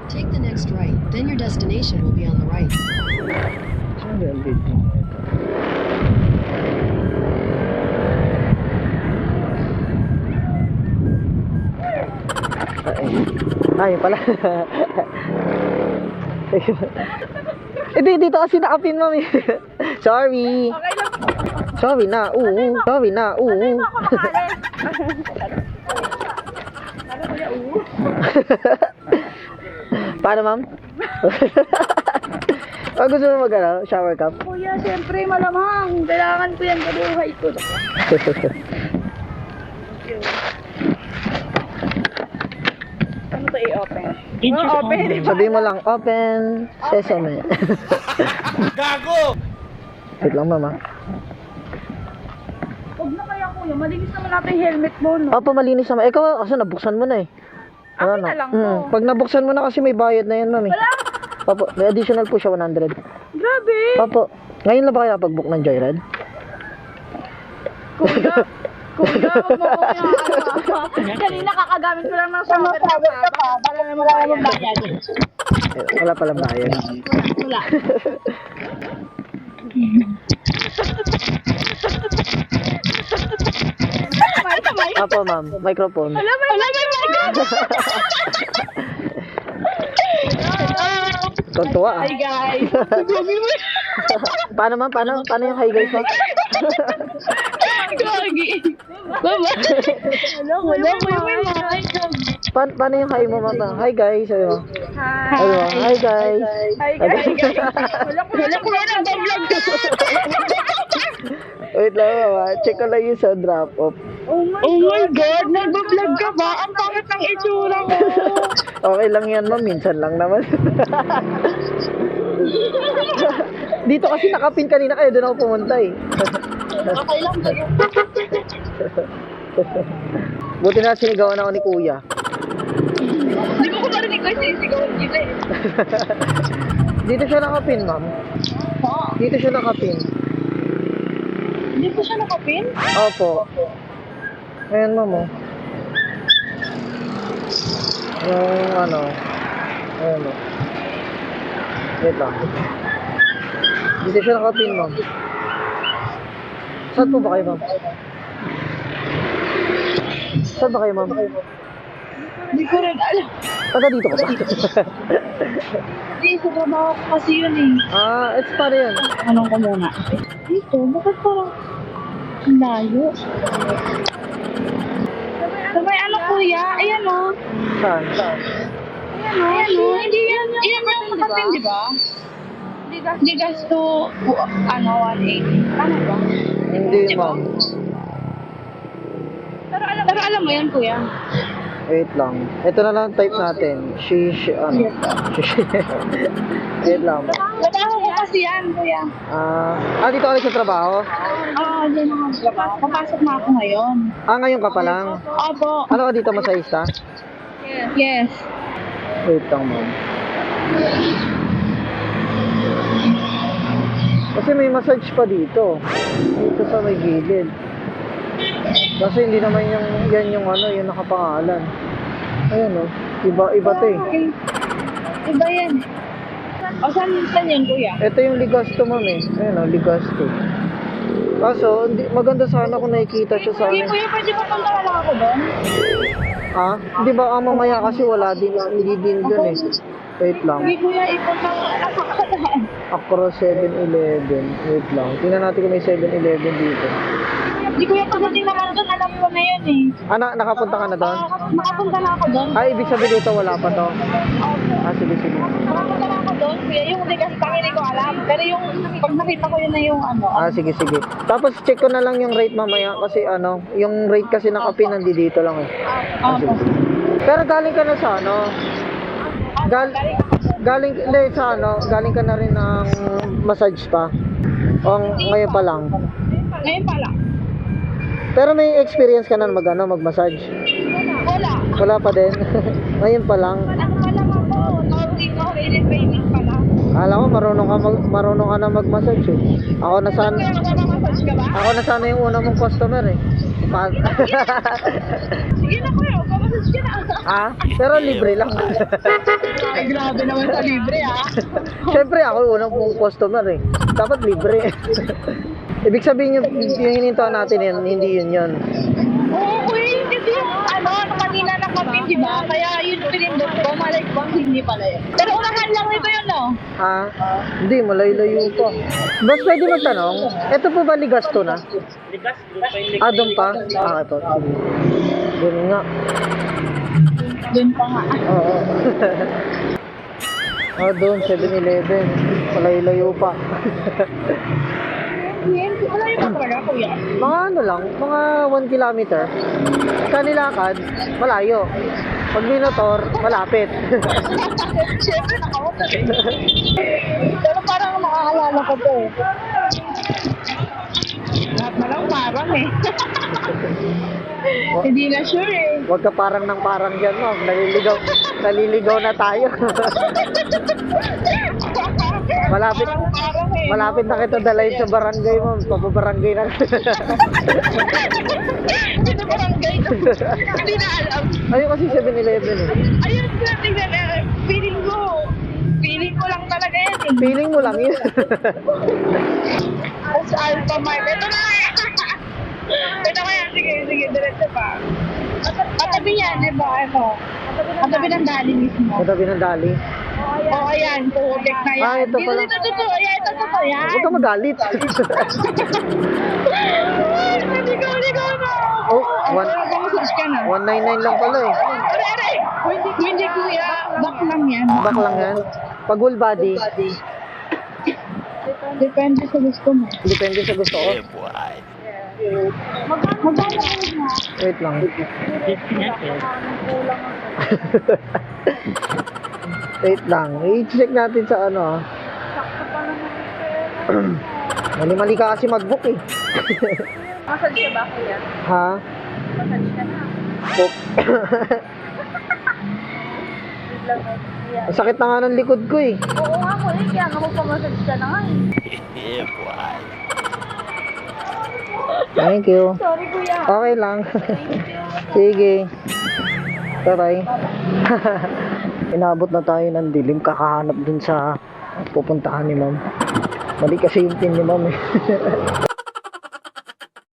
Take the next right, then your destination will be on the right. Ay, pala. Hindi, dito kasi nakapin, mami. Sorry. Okay lang. Sorry na, Sorry na, Ako makali. Ano kuya, Paano, ma'am? Gusto mo shower cup? Kuya, siyempre malamang. Kailangan ko yan sa buhay ko. Ano to i-open? Open. Sabihin mo lang, open sesame. Gago! Wait lang, mama. Huwag na kaya kuya, malinis naman natin yung helmet mo, no? Opo, malinis naman. Ikaw, kasi nabuksan mo na eh. Akin na lang to. Pag nabuksan mo na kasi may bayad na yan, mami. Wala! Opo, may additional po siya, 100. Grabe! Opo, ngayon lang ba kayo pag-book ng Joyride? Kuya, huwag mo ko kanina kakagamit ko lang ng shower ka pa. Para naman wala bayad. Wala palang bayad. Wala. Tamay. Opo, ma'am, microphone. Wala, Tuntua ah. Hi guys. Paano, ma'am? Paano yung hi guys, ma'am? Gagi. Mama. Wala ko yung may Paano yung hi mo, ma'am? Hi guys, sabi mo. Hi. Sabi mo, hi guys. Hi guys. Wala ko yung vlog. Wait lang, mama. Check ko lang yung sa drop-off. Oh my God, nagbablog ka ba? Ang pangit ng itsura mo. Okay lang yan, ma'am. Minsan lang naman. Dito kasi nakapin kanina kayo. Doon ako pumunta eh. Okay lang ba yun? Buti na sinigawan ako ni kuya. Di ba ko marinig ko sisigawan kita eh? Dito siya nakapin, ma'am. Dito siya nakapin. Hindi po siya nakapin? Opo. Ayan, ma'am, oh. Yung ano. Ayan, oh. Wait lang. Dito siya nakapin, ma'am. Saan po ba kayo, ma'am? Saan ba kayo, ma'am? Hindi ko rin alam. Taga dito ka ba? Hindi, sa trabaho ko kasi yun eh. It's para yan. Anong ko muna? Dito, bakit parang ang layo? Sabay ano kuya? Ayan o. Saan? Ayan o. Hindi yan. Iyan yung nakapin, di ba? Hindi gasto, 180. Ano ba? Hindi, ma'am. Pero alam mo yan kuya. Wait lang. Ito na lang type natin. Ano? Wait lang. Trabaho ko kasi yan kuya. Dito ka rin sa trabaho? Oo, dyan ako trabaho. Papasok na ako ngayon. Ngayon ka pa lang? Opo. Ano ka dito, masahista? Yes. Wait lang, ma'am. Kasi may massage pa dito. Dito sa may gilid. Kasi hindi naman yan yung ano, yung nakapangalan. Ayan, oh. Iba to eh. Okay. Iba yan. O, saan yun, kuya? Ito yung Ligasto, ma'am eh. Ayan, oh, Ligasto. Kaso, maganda sana kung nakikita siya sa Sige, amin. kuya, pwede pa punta na lang ako doon? Hindi ba mamaya kasi wala din, hindi din dun eh. Wait lang. Sige, kuya, ipunta mo na ako doon. Acro 7-Eleven. Wait lang. Tingnan natin kung may 7-Eleven dito. Hindi, kuya, pagdating naman doon, alam ko na yun eh. Nakapunta ka na doon? Nakapunta na ako doon. Ibig sabihin dito wala pa to. Sige. Nakapunta na ako doon, kuya. Yung hindi kasi kami hindi ko alam. Pero yung pag nakita ko yun na yung ano. Sige. Tapos check ko na lang yung rate mamaya kasi yung rate kasi ng kape nandito lang eh. Opo. Pero galing ka na sa galing ka na rin ng massage pa. O ngayon pa lang. Ngayon pa lang. Pero may experience ka na mag-massage? Wala. Wala pa din. Ngayon pa lang. Ano pa lang ako? Already training pa lang. Alam ko marunong ka na mag-massage eh. Ako na Massage ka ba? sana yung una mong customer eh. Sige na kuya, massage ka na. Pero libre lang. Ay, grabe. Grabe naman sa libre, ah. Siyempre, ako unang pong customer eh. Dapat libre. Ibig sabihin yung hinintuan natin yun, hindi yun. Oo, kuya, kasi yung kanina na kami, di ba? Kaya yun pinindot ko, malay ko, hindi pala yun. Pero unahan lang nito yun, no? Ha? Hindi, malayo-layo pa. Boss, pwede magtanong? Ito po ba Ligasto na? Ah, doon pa? Ah, ito. Doon nga. Doon pa nga. Oo. Ah, doon, 7-Eleven. Malayo-layo pa. Wala yung pa talaga, kuya. Mga ano lang, mga 1 kilometer. Sa nilakad, malayo. Pag binotor, malapit. Siyempre, nakawag Pero parang makakaalala ko to eh. Lahat na lang parang eh. Hindi na sure eh. Huwag ka parang ng parang dyan, ma'am. Naliligaw na tayo. Malapit, Parang eh. malapit na kita dalhin sa barangay, ma'am. Papabarangay na. Sino barangay ko? Hindi na alam. Ayun kasi 7-Eleven eh. Ayun, tingnan na. Feeling ko lang talaga yan eh. Feeling mo lang yun. Sa Alpha Mart. Ito na kaya. Ito kaya. Sige, diretso pa. Katabi yan, di ba? Ito. Katabi ng dali mismo. Katabi ng dali. Oo, ayan. Tubig na yan. Ah, ito pala. Dito, totoo. Ayan, ito totoo yan. Huwag ka magalit. Ligaw na. Oh, Massage ka na. 199 lang pala eh. Aray! Hindi kuya. Back lang yan. Back lang yan. Pag whole body, Depende sa gusto mo. depende sa gusto ko. Magkano na? Wait lang. Wait lang. I-check natin sa ano ah. Mali-mali ka kasi mag-book eh. Massage ka ba kuya? Ha? Massage ka na. Book. Ang sakit na nga ng likod ko eh. Oo nga kuya, kaya nga magpamassage ka na nga eh. Thank you. Sorry kuya. Okay lang. Sige. Bye-bye. Inabot na tayo ng dilim. Kakahanap dun sa pupuntahan ni ma'am. Mali kasi yung pin ni ma'am eh.